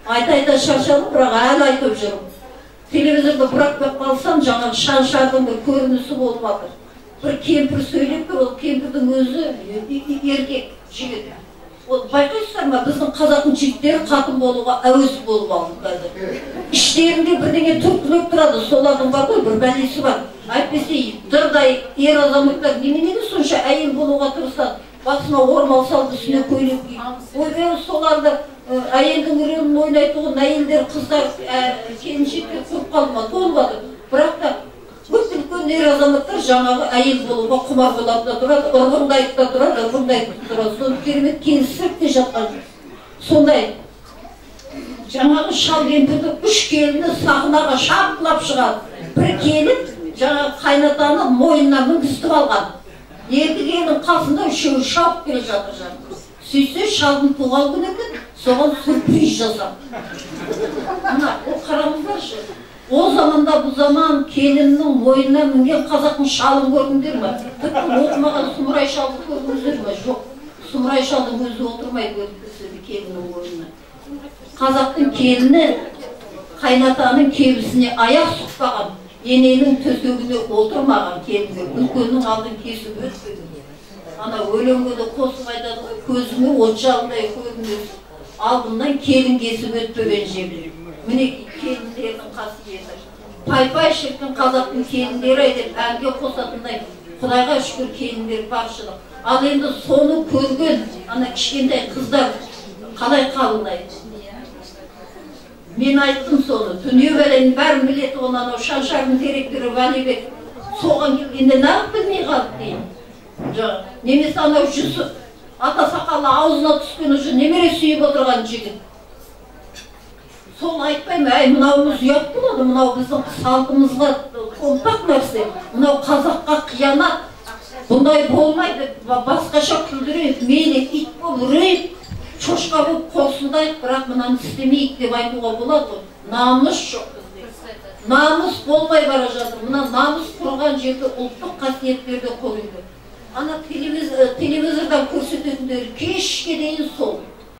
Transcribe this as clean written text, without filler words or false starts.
Айта шаршадым, бірақ әлі айтып жүрмін. Телевизорда бұрап қалсам, жаңағы шаншардың бір көрінісі болып жатыр. Бір кемпір сөйлеп тұр, ол кемпірдің өзі еркек жігіт. Ол байқайсыздар ма, біздің қазақтың жігіттері қатын болуға әуес болып алды қазір. Іштерінде бірдеңе түртіліп тұрады, солардың бар ғой, бір бәлесі бар. Әйтпесе дырдай ер азаматтар неменеге сонша әйел болуға тырысады? Басына орамал салды, үстіне көйлек киіп. Ойбай, соларды әйелдің рөлін ойнайтұғын әйелдер, қыздар, келіншектер көп қалмады, болмады. Бірақ та үлкен ер азаматтар жаңағы әйел болуға құмар болады да тұрады, ұрғындайып та тұрады, ұрғындайып та тұрады. Соны керемет келісіп те жатқан. Сондай жаңағы шал кемпірді үш келіні сахнаға шапқылап шығады. Бір келін жаңағы қайнатаны мойнына мінгізіп алған. Екі келін қасында үшеуі шауып келе жатыр. Сөйтсе шалдың туған күні екен, соған сюрприз жасап. Ана, ол қараңыздаршы. О заманда бұл заман келіннің мойнына мінген қазақтың шалын көрдіңдер ме? Тіпті отырмаған сұмырай шалды көрдіңіздер ме? Жоқ. Сұмырай шалдың өзі отырмайды келіннің мойнына. Қазақтың келіні қайнатаның кебісіне аяқ сұқпаған, ененің төсегіне отырмаған келінге үлкеннің алдын кесіп өтпеген. Ана өлеңге де қосып айтады ғой, көзіңе от жалындай көрінеді. Алдынан келін кесіп өтпеген жебір. Міне келіндердің қасиеті. Пай-пай шіркін қазақтың келіндері айтып, әнге қосатындай Құдайға шүкір келіндер баршылық. Ал енді соны көрген ана кішкентай қыздар қалай қабылдайды? Мен айттым соны. Дүние бәленің бәрін біледі, онан Шаншардың директоры Валибек соған келгенде нағып білмей қалды дейін. Немесе анау Жүсіп ата сақалы аузына түскен уже немере сүйіп отырған жігіт. Сол айтпаймын, әй, мынауымыз ұят болады, мынау біздің салтымызға қомпақ нәрсе, мынау қазаққа қиянат, бұндай болмайды, басқаша күлдірейік, мейлі ит бол, үрейік, шошқа болып қосылдайық, бірақ мынаны істемейік деп айтуға болады. Намыс жоқ бізде. Намыс болмай бара жатыр, мына намыс құрған жерде ұлттық қасиеттерді қойды. Ана телевизордан көрсететіндер кешке дейін сол.